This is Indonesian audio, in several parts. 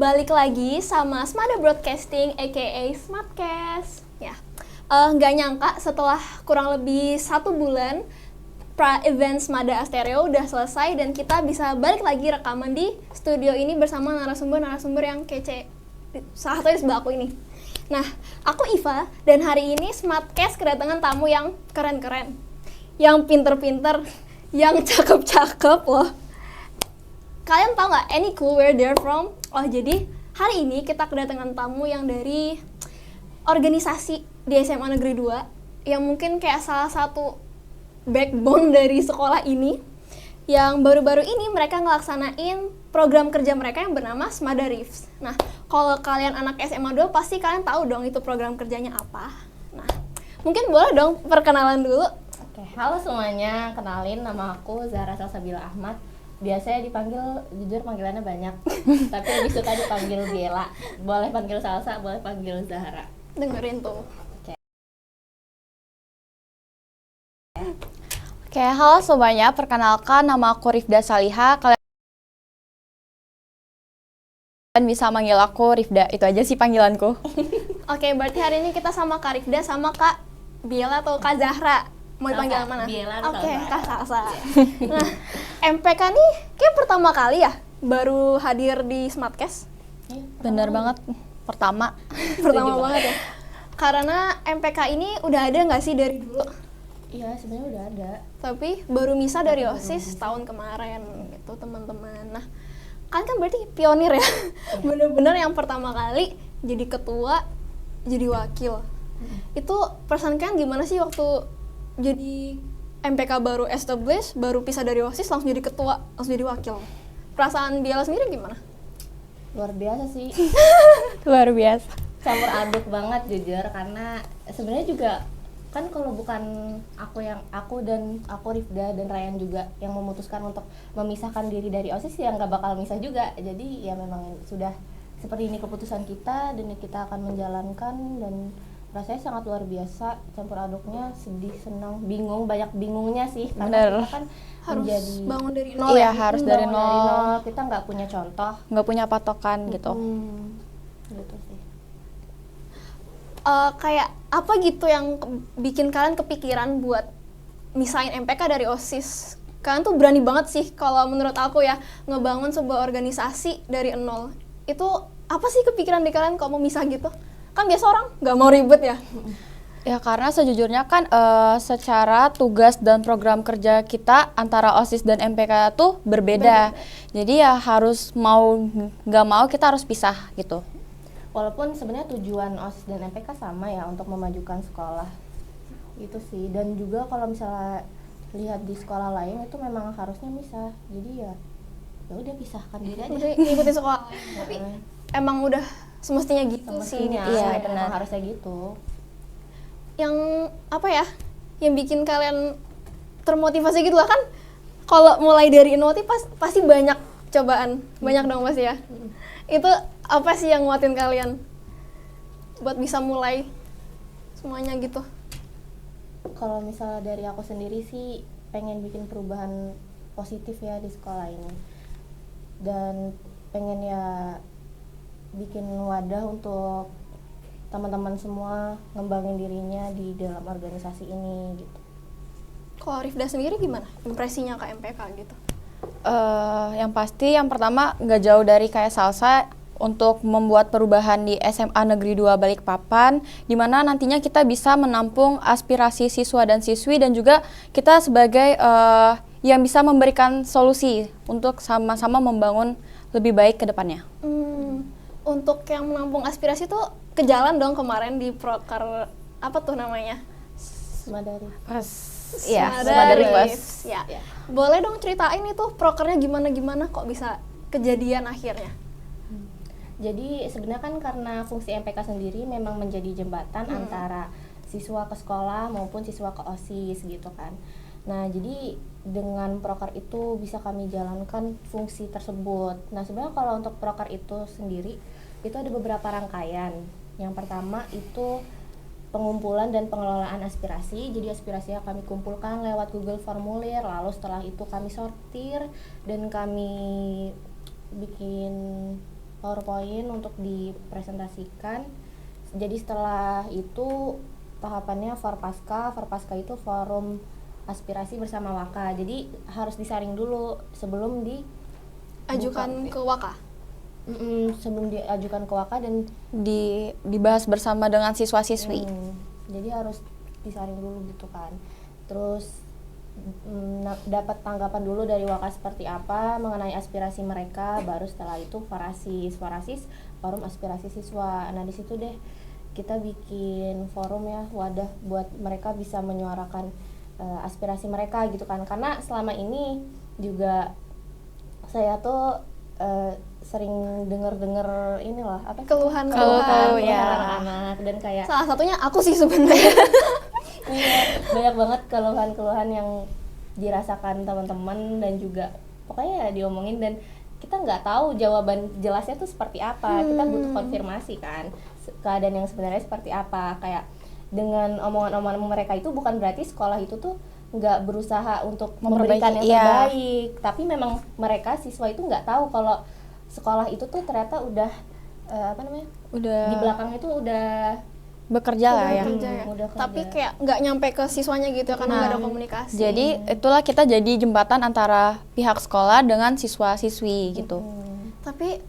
balik lagi sama Smada Broadcasting aka Smartcast. Ya, nggak nyangka setelah kurang lebih 1 bulan pra-event Smada Astereo udah selesai dan kita bisa balik lagi rekaman di studio ini bersama narasumber-narasumber yang kece. Salah satunya di sebelah aku ini. Nah, aku Iva dan hari ini Smartcast kedatangan tamu yang keren-keren, yang pinter-pinter, yang cakep-cakep loh. Kalian tahu nggak any clue where they're from? Oh, jadi hari ini kita kedatangan tamu yang dari organisasi di SMA Negeri 2 yang mungkin kayak salah satu backbone dari sekolah ini, yang baru-baru ini mereka ngelaksanain program kerja mereka yang bernama Smada Rifts. Nah, kalau kalian anak SMA 2 pasti kalian tahu dong itu program kerjanya apa. Nah, mungkin boleh dong perkenalan dulu. Oke, halo semuanya, kenalin nama aku Zahra Salsabila Ahmad. Biasanya dipanggil, jujur panggilannya banyak, tapi lebih suka dipanggil Bella. Boleh panggil Salsa, boleh panggil Zahra. Dengerin tuh. Oke, halo semuanya. Perkenalkan, nama aku Rifda Saliha. Kalian bisa manggil aku Rifda. Itu aja sih panggilanku. Oke, berarti hari ini kita sama Kak Rifda sama Kak Biela atau Kak Zahra. Mau dipanggil Salsa, mana? Biela atau Oke, Salsa. Kak Salsa. Nah, MPK nih kayak pertama kali ya baru hadir di Smartcast. Bener banget. Pertama. Pertama banget ya. Karena MPK ini udah ada nggak sih dari dulu? Iya, sebenarnya udah ada. Tapi baru misah dari OSIS tahun kemarin gitu teman-teman. Nah, kalian kan berarti pionir ya. Bener-bener yang pertama kali jadi ketua, jadi wakil. Itu perasaan kalian gimana sih waktu jadi MPK baru established, baru pisah dari OSIS langsung jadi ketua, langsung jadi wakil? Perasaan Biala sendiri gimana? Luar biasa sih, Luar biasa. campur aduk banget jujur, karena sebenarnya juga kan kalau bukan aku dan Rifda dan Ryan juga yang memutuskan untuk memisahkan diri dari OSIS, ya nggak bakal misah juga. Jadi ya memang sudah seperti ini keputusan kita dan kita akan menjalankan, dan rasanya sangat luar biasa, campur aduknya, sedih, senang, bingung, banyak bingungnya sih karena Bener. kita kan Harus menjadi bangun dari nol Iya, ya? harus bangun dari nol. kita nggak punya contoh Nggak punya patokan gitu. gitu sih. Kayak apa gitu yang bikin kalian kepikiran buat misahin MPK dari OSIS? Kalian tuh berani banget sih kalau menurut aku ya, ngebangun sebuah organisasi dari nol. Itu apa sih kepikiran di kalian kalau mau misah gitu? Kan biasa orang nggak mau ribet ya. Ya karena sejujurnya kan secara tugas dan program kerja kita antara OSIS dan MPK tuh berbeda. Jadi ya harus mau nggak mau kita harus pisah gitu. Walaupun sebenarnya tujuan OSIS dan MPK sama ya, untuk memajukan sekolah itu sih. Dan juga kalau misalnya lihat di sekolah lain itu memang harusnya misah. Jadi ya udah pisahkan diri aja. Udah ngikutin sekolah. Tapi emang udah semestinya gitu sih. Semestinya, Iya, memang benar. harusnya gitu. Yang apa ya? Yang bikin kalian termotivasi gitu lah kan? Kalau mulai dari nol pasti banyak cobaan, banyak dong pasti ya. Itu apa sih yang nguatin kalian buat bisa mulai semuanya gitu? Kalau misalnya dari aku sendiri sih pengen bikin perubahan positif ya di sekolah ini, dan pengen ya bikin wadah untuk teman-teman semua ngembangin dirinya di dalam organisasi ini gitu. Kalau Rifda sendiri gimana impresinya ke MPK gitu? Yang pasti yang pertama nggak jauh dari kayak Salsa untuk membuat perubahan di SMA Negeri 2 Balikpapan, di mana nantinya kita bisa menampung aspirasi siswa dan siswi, dan juga kita sebagai yang bisa memberikan solusi untuk sama-sama membangun lebih baik ke depannya. Untuk yang menampung aspirasi tuh ke jalan dong kemarin di proker apa tuh namanya? Semadari. Iya, Smada Smada Rifts. Rifts. Ya. Boleh dong ceritain itu prokernya gimana kok bisa kejadian akhirnya? Jadi sebenarnya kan karena fungsi MPK sendiri memang menjadi jembatan antara siswa ke sekolah maupun siswa ke OSIS gitu kan. Nah, jadi dengan proker itu bisa kami jalankan fungsi tersebut. Nah, sebenarnya kalau untuk proker itu sendiri itu ada beberapa rangkaian. Yang pertama itu pengumpulan dan pengelolaan aspirasi. Jadi aspirasinya kami kumpulkan lewat Google Formulir, lalu setelah itu kami sortir dan kami bikin PowerPoint untuk dipresentasikan. Jadi setelah itu tahapannya Forpaska itu forum aspirasi bersama Waka. Jadi harus disaring dulu sebelum Ajukan ke Waka. Sebelum diajukan ke Waka dan Dibahas bersama dengan siswa-siswi. jadi harus disaring dulu gitu kan. Terus dapat tanggapan dulu dari Waka seperti apa mengenai aspirasi mereka, baru setelah itu Forasis forum aspirasi siswa. Nah di situ deh kita bikin forum ya, wadah buat mereka bisa menyuarakan aspirasi mereka gitu kan. Karena selama ini juga saya tuh sering dengar inilah apa Keluhan ya. anak-anak, dan kayak Salah satunya aku sih sebenarnya. iya, banyak banget keluhan-keluhan yang dirasakan teman-teman dan juga pokoknya ya diomongin, dan kita nggak tahu jawaban jelasnya tuh seperti apa. Kita butuh konfirmasi kan keadaan yang sebenarnya seperti apa. Kayak dengan omongan-omongan mereka itu bukan berarti sekolah itu tuh nggak berusaha untuk memberikan yang terbaik, tapi memang mereka siswa itu nggak tahu kalau sekolah itu tuh ternyata udah Udah di belakangnya tuh udah bekerja lah ya. Kerja ya. Udah kerja. Tapi kayak nggak nyampe ke siswanya gitu karena nggak ada komunikasi. Jadi itulah kita jadi jembatan antara pihak sekolah dengan siswa-siswi gitu. Tapi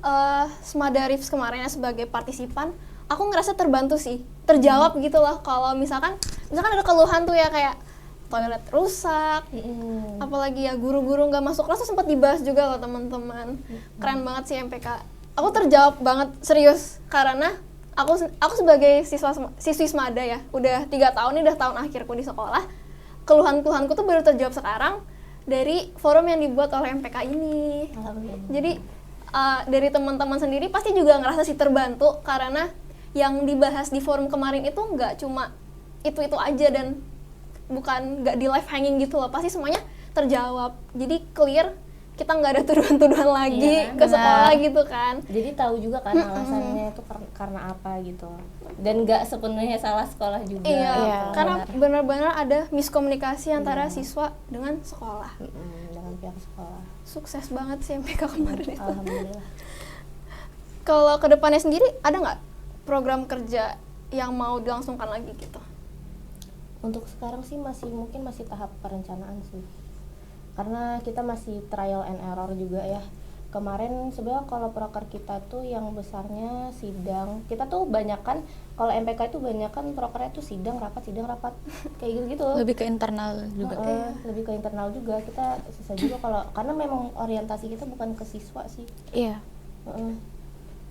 Smada Rifs kemarin ya sebagai partisipan, aku ngerasa terbantu sih, terjawab gitu loh. Kalau misalkan ada keluhan tuh ya kayak toilet rusak, apalagi ya guru-guru nggak masuk kelas tuh sempat dibahas juga loh teman-teman. Keren banget sih MPK. Aku terjawab banget serius karena aku sebagai siswi Smada ya, udah 3 tahun ini, udah tahun akhirku di sekolah. Keluhan-keluhanku tuh baru terjawab sekarang dari forum yang dibuat oleh MPK ini. Jadi dari teman-teman sendiri pasti juga ngerasa sih terbantu karena yang dibahas di forum kemarin itu nggak cuma itu aja dan bukan nggak di live hanging gitu loh, pasti semuanya terjawab. Jadi clear, kita nggak ada tuduhan-tuduhan lagi ke sekolah gitu kan. Jadi tahu juga kan alasannya itu karena apa gitu, dan nggak sepenuhnya salah sekolah juga. Iya, karena benar-benar ada miskomunikasi antara siswa dengan sekolah. Dengan pihak sekolah. Sukses banget sih MPK kemarin itu. Alhamdulillah. Kalau kedepannya sendiri ada nggak program kerja yang mau dilangsungkan lagi gitu? Untuk sekarang sih mungkin masih tahap perencanaan sih, karena kita masih trial and error juga ya. Kemarin sebenarnya kalau proker kita tuh yang besarnya sidang, kita tuh banyakan kalau MPK itu banyakan prokernya tuh sidang rapat kayak gitu. Lebih ke internal juga. Lebih ke internal juga, kita susah juga kalau karena memang orientasi kita bukan ke siswa sih. Iya.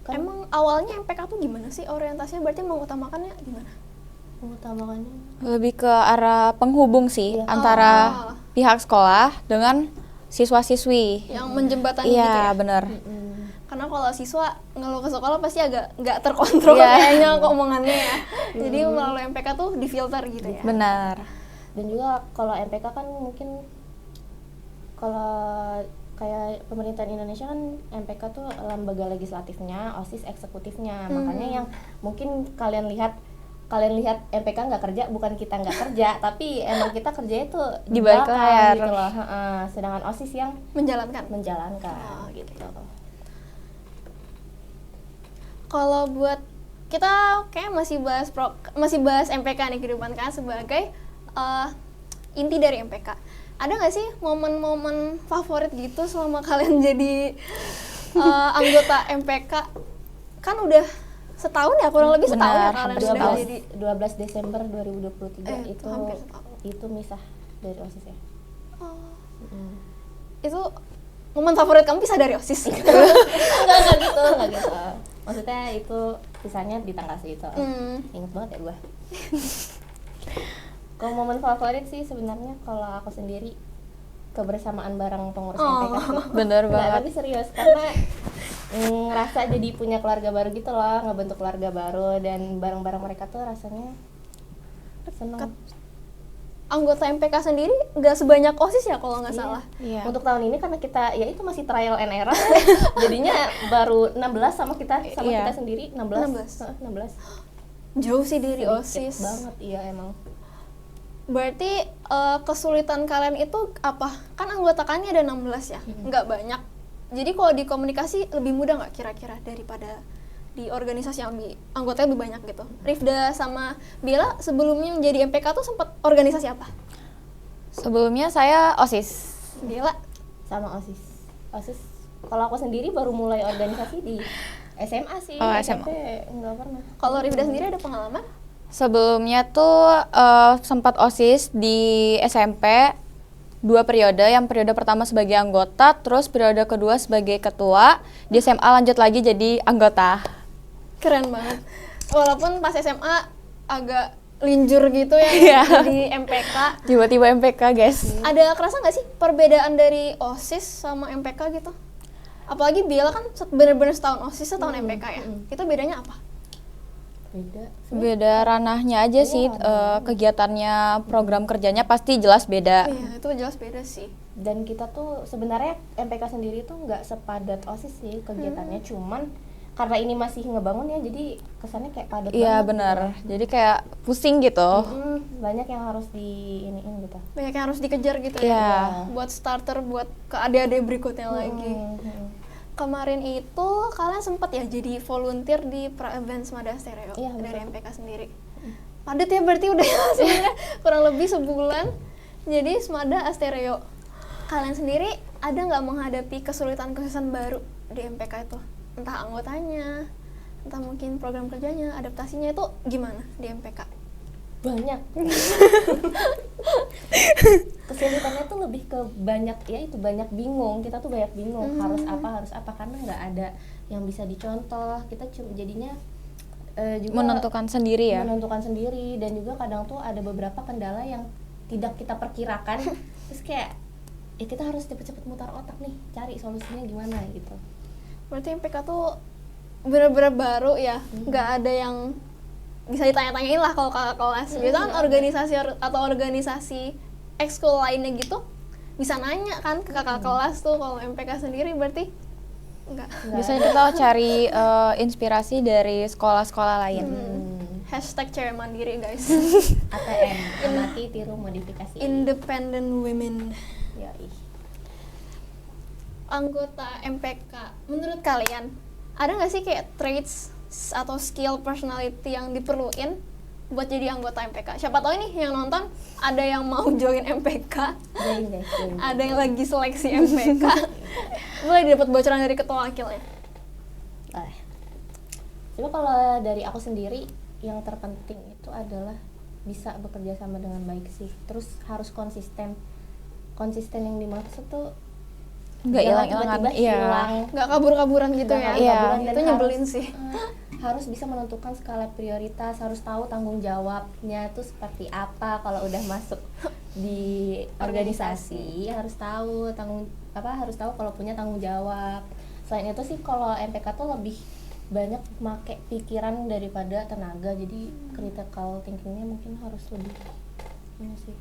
Kan Emang awalnya MPK tuh gimana sih orientasinya? Berarti mengutamakannya gimana? mengutamakannya Lebih ke arah penghubung sih antara pihak sekolah dengan siswa-siswi. Yang menjembatani gitu Iya, ya? benar. Karena kalau siswa ngeluh ke sekolah pasti agak nggak terkontrol kayaknya omongannya ya. Jadi melalui MPK tuh difilter gitu ya. Benar. dan juga kalau MPK kan mungkin kalau kayak pemerintahan Indonesia kan MPK tuh lembaga legislatifnya, OSIS eksekutifnya. Makanya yang mungkin kalian lihat MPK nggak kerja, bukan kita nggak kerja, tapi emang kita kerjanya tuh Di balik belakang layar. gitu loh. Sedangkan OSIS yang Menjalankan. gitu. Kalau buat kita kayak masih bahas MPK nih kehidupan kan sebagai inti dari MPK. Ada nggak sih momen-momen favorit gitu selama kalian jadi anggota MPK? Kan udah setahun ya, kurang lebih setahun ya kalian udah jadi 12 Desember 2023 itu hampir setahun. itu misah dari OSIS ya. Itu momen favorit kamu pisah dari OSIS? Enggak gitu. Maksudnya itu pisahnya di tanggal segitu. Ingat banget ya gue. Kalau momen favorit sih sebenarnya kalau aku sendiri kebersamaan bareng pengurus MPK sih. Bener Nggak, banget. tapi serius karena ngerasa jadi punya keluarga baru gitu loh, ngebentuk keluarga baru, dan bareng-bareng mereka tuh rasanya seneng. Anggota MPK sendiri nggak sebanyak OSIS ya kalau nggak salah. Iya. Untuk tahun ini karena kita ya itu masih trial and error jadinya baru 16 sama kita Iya. sendiri 16. Jauh sih dari Sedikit OSIS. banget, iya emang. Berarti kesulitan kalian itu apa? Kan anggota kalian ada 16 ya, nggak banyak. Jadi kalau di komunikasi lebih mudah nggak kira-kira daripada di organisasi yang anggotanya lebih banyak gitu? Rifda sama Bella sebelumnya menjadi MPK tuh sempat organisasi apa? Sebelumnya saya OSIS. Bella? Sama OSIS. OSIS kalau aku sendiri baru mulai organisasi di SMA sih. Oh, SMP nggak pernah. Kalau Rifda sendiri ada pengalaman? Sebelumnya tuh sempat OSIS di SMP 2 periode. Yang periode pertama sebagai anggota, terus periode kedua sebagai ketua. Di SMA lanjut lagi jadi anggota. Keren banget. Walaupun pas SMA agak linjur gitu ya Iya. di MPK. Tiba-tiba MPK, guys. Ada kerasa nggak sih perbedaan dari OSIS sama MPK gitu? Apalagi Bella kan bener-bener setahun OSIS, setahun MPK ya. Itu bedanya apa? Beda. Beda ranahnya aja sih, kegiatannya, program kerjanya pasti jelas beda. Iya, itu jelas beda sih. Dan kita tuh sebenarnya MPK sendiri tuh nggak sepadat OSIS sih kegiatannya, cuman karena ini masih ngebangun ya, jadi kesannya kayak padat Iya banget benar, gitu. jadi kayak pusing gitu. Banyak yang harus diiniin gitu. Banyak yang harus dikejar gitu Iya. ya. Buat starter, buat ke adik-adik berikutnya lagi. Kemarin itu kalian sempat ya jadi volunteer di Pra-Events Mada Stereo Iya, dari betul. MPK sendiri. Padat ya berarti udah sebenarnya kurang lebih sebulan jadi Smada Stereo. Kalian sendiri ada nggak menghadapi kesulitan-kesulitan baru di MPK itu? Entah anggotanya, entah mungkin program kerjanya, adaptasinya itu gimana di MPK? Banyak. Kesulitannya tuh lebih ke banyak, ya itu banyak bingung. Kita tuh banyak bingung harus apa karena nggak ada yang bisa dicontoh. Kita jadinya juga Menentukan sendiri ya. menentukan sendiri, dan juga kadang tuh ada beberapa kendala yang tidak kita perkirakan. Terus kayak ya kita harus cepet-cepet mutar otak nih, cari solusinya gimana gitu. Berarti MPK tuh bener-bener baru ya, nggak ada yang bisa ditanya-tanyain lah kalau kakak kelas. Biasanya kan organisasi atau organisasi ekskul lainnya gitu bisa nanya kan ke kakak kelas tuh. Kalau MPK sendiri berarti enggak. Biasanya kita cari inspirasi dari sekolah-sekolah lain. Hashtag cewek mandiri guys. ATM, amati, tiru, modifikasi. Independent women. Yoi. Anggota MPK, menurut kalian ada nggak sih kayak traits atau skill personality yang diperluin buat jadi anggota MPK? Siapa tahu nih yang nonton ada yang mau join MPK, Join guys, join. ada yang lagi seleksi MPK. Boleh dapat bocoran dari ketua wakilnya. Boleh. Coba kalau dari aku sendiri, yang terpenting itu adalah bisa bekerja sama dengan baik sih. Terus harus konsisten. Konsisten yang dimaksud tuh Nggak jangan hilang-hilangan, tiba-tiba iya. hilang. Nggak kabur-kaburan gitu Nggak ya. kabur-kaburan, Iya. dan Itu nyebelin harus, sih. Harus bisa menentukan skala prioritas, harus tahu tanggung jawabnya itu seperti apa. Kalau udah masuk di organisasi harus tahu harus tahu kalau punya tanggung jawab. Selain itu sih kalau MPK tuh lebih banyak make pikiran daripada tenaga, jadi critical thinkingnya mungkin harus lebih ini sih.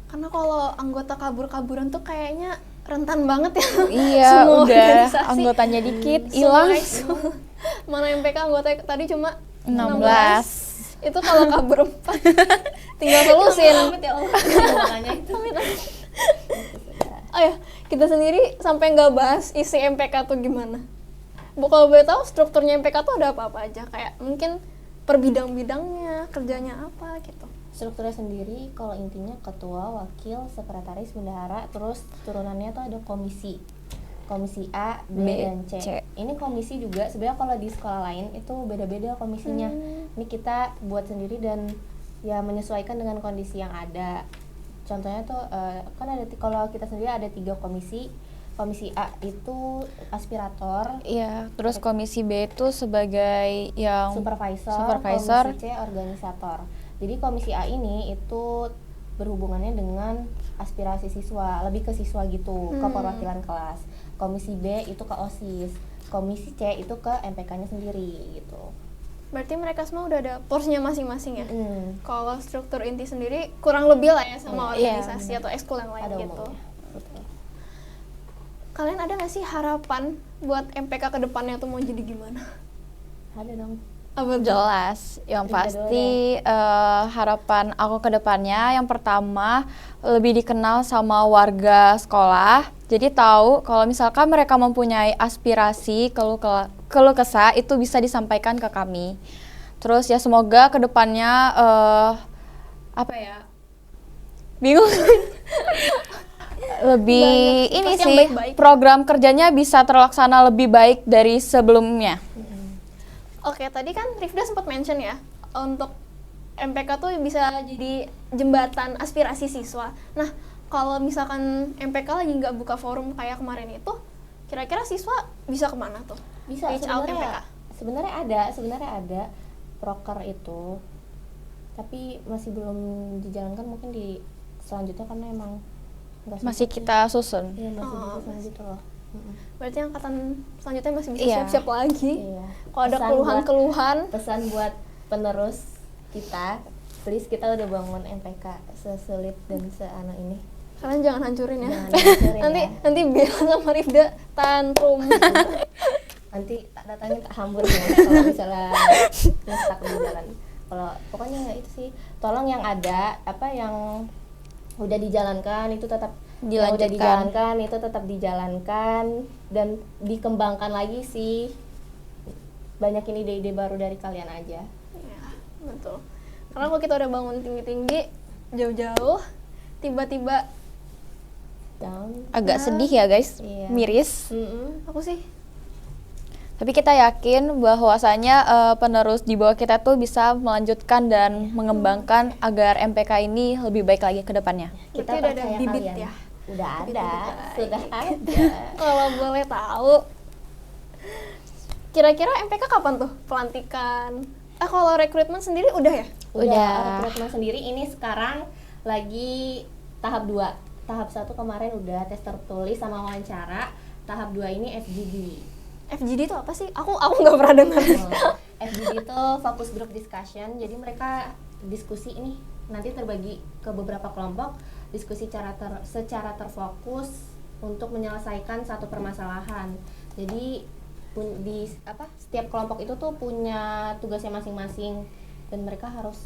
Karena kalau anggota kabur-kaburan tuh kayaknya rentan banget ya. Iya, Semua udah organisasi. anggotanya dikit, Semua hilang. ekskul. Mana MPK anggota tadi cuma 16. Itu kalau kabur 4 tinggal solusin. Amit ya Allah. Makanya itu. Oh ya, kita sendiri sampai nggak bahas isi MPK tuh gimana. Bu, kalau boleh tahu strukturnya MPK tuh ada apa-apa aja, kayak mungkin per bidang-bidangnya, kerjanya apa gitu. Strukturnya sendiri kalau intinya ketua, wakil, sekretaris, bendahara, terus turunannya tuh ada komisi A, B, dan C. Ini komisi juga sebenarnya kalau di sekolah lain itu beda-beda komisinya. Ini kita buat sendiri dan ya menyesuaikan dengan kondisi yang ada. Contohnya tuh kan ada kalau kita sendiri ada 3 komisi. Komisi A itu aspirator, Iya, terus komisi B itu sebagai yang supervisor, komisi C organisator. Jadi komisi A ini itu berhubungannya dengan aspirasi siswa, lebih ke siswa gitu, ke perwakilan kelas. Komisi B itu ke OSIS, komisi C itu ke MPK-nya sendiri gitu. Berarti mereka semua udah ada porsinya masing-masing ya. Kalau struktur inti sendiri kurang lebih lah ya sama Iya, organisasi atau ekskul yang lain Ada gitu. umumnya. Betul. Kalian ada nggak sih harapan buat MPK ke depannya tuh mau jadi gimana? Ada dong. Apa tuh? Jelas, yang Rifda dulu pasti harapan aku ke depannya yang pertama lebih dikenal sama warga sekolah. Jadi tahu kalau misalkan mereka mempunyai aspirasi, keluh kesah itu bisa disampaikan ke kami. Terus ya semoga ke depannya apa ya? Bingung. Lebih Banyak ini sifat yang sih baik-baik. program kerjanya bisa terlaksana lebih baik dari sebelumnya. Oke, tadi kan Rifda sempat mention ya, untuk MPK tuh bisa jadi jembatan aspirasi siswa. Nah, kalau misalkan MPK lagi nggak buka forum kayak kemarin itu, kira-kira siswa bisa kemana tuh? Bisa Reach out sebenarnya ada proker itu, tapi masih belum dijalankan, mungkin di selanjutnya karena emang nggak Masih sempat kita susun. sih. Iya, masih Oh, disusun gitu loh. Berarti angkatan selanjutnya masih bisa Iya. siap-siap lagi. Iya. Kalau ada Pesan keluhan-keluhan, Pesan buat penerus kita, please, kita udah bangun MPK sesulit dan seana ini. kalian jangan hancurin ya. Jangan hancurin nanti ya. nanti bilang sama Rifda tantrum. Nanti datangnya tak hambur ya kalau misalnya ngestak di jalan. Kalau pokoknya itu sih, tolong yang ada yang udah dijalankan itu tetap yang udah Dilanjutkan. dijalankan itu tetap dijalankan dan dikembangkan lagi sih. Banyakin ide-ide baru dari kalian aja. Ya, betul. Karena kalau kita udah bangun tinggi-tinggi, jauh-jauh, tiba-tiba Down. Agak sedih ya guys, Iya. miris. aku sih Tapi kita yakin bahwasanya penerus di bawah kita tuh bisa melanjutkan dan mengembangkan agar MPK ini lebih baik lagi ke depannya. berarti Kita udah ada percaya bibit kalian. ya. Udah Bibit ada, baik. sudah ada. Kalau boleh tahu, kira-kira MPK kapan tuh pelantikan? Kalau rekrutmen sendiri udah ya? Udah. Rekrutmen sendiri ini sekarang lagi tahap 2. Tahap 1 kemarin udah tes tertulis sama wawancara. Tahap 2 ini FGD. FGD itu apa sih? Aku nggak pernah dengar. FGD itu Focus Group Discussion. Jadi mereka diskusi ini nanti terbagi ke beberapa kelompok, diskusi secara terfokus untuk menyelesaikan satu permasalahan. Jadi setiap kelompok itu tuh punya tugasnya masing-masing dan mereka harus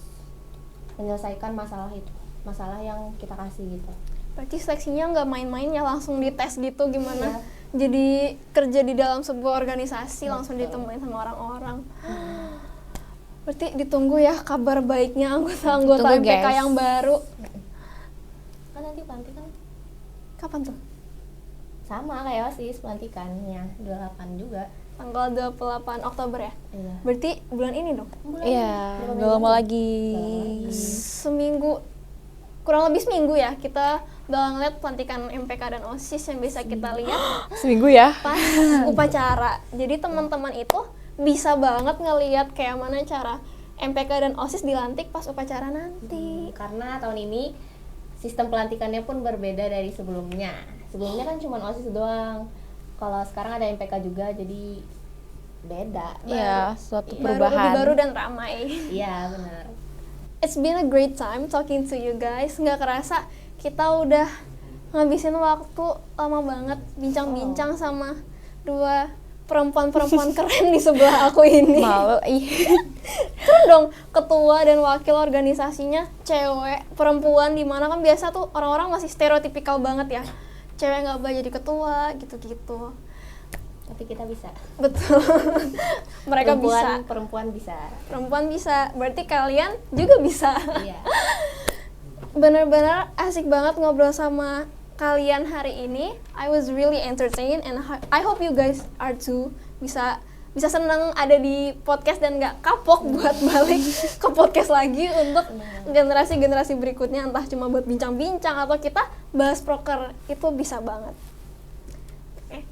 menyelesaikan masalah yang kita kasih gitu. Berarti seleksinya nggak main-main ya, langsung dites gitu gimana? Iya. Jadi kerja di dalam sebuah organisasi langsung Betul. ditemuin sama orang-orang. Berarti ditunggu ya kabar baiknya anggota-anggota Tunggu, MPK guys. yang baru. Kan nanti pelantikan Kapan tuh? sama kayak OSIS, pelantikannya 28 juga. Tanggal 28 Oktober ya? Iya. Berarti bulan ini dong? Iya, Berapa nggak minggu lama lagi? lagi. Seminggu, kurang lebih seminggu ya, kita bakal ngeliat pelantikan MPK dan OSIS yang bisa kita lihat Seminggu ya. pas upacara. Jadi teman-teman itu bisa banget ngeliat kayak mana cara MPK dan OSIS dilantik pas upacara nanti. Karena tahun ini sistem pelantikannya pun berbeda dari sebelumnya. Sebelumnya kan cuma OSIS doang. Kalau sekarang ada MPK juga, jadi beda. Iya, suatu Lebih perubahan. baru dan ramai. Iya, benar. It's been a great time talking to you guys. Nggak kerasa kita udah ngabisin waktu lama banget bincang-bincang sama dua perempuan-perempuan keren di sebelah aku ini. Malu, Keren dong, ketua dan wakil organisasinya cewek, perempuan, di mana kan biasa tuh orang-orang masih stereotipikal banget ya. Cewek nggak boleh jadi ketua, gitu-gitu. Tapi kita bisa. Betul. Mereka bisa. Perempuan bisa. Perempuan bisa, berarti kalian juga bisa. Iya. Bener-bener asik banget ngobrol sama kalian hari ini. I was really entertained and I hope you guys are too. Bisa seneng ada di podcast dan nggak kapok buat balik ke podcast lagi untuk generasi-generasi berikutnya, entah cuma buat bincang-bincang atau kita bahas proker, itu bisa banget. Okay.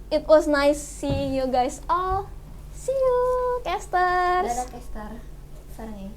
It was nice seeing you guys all. See you, casters. Dadah, Kestar. Sarang ya.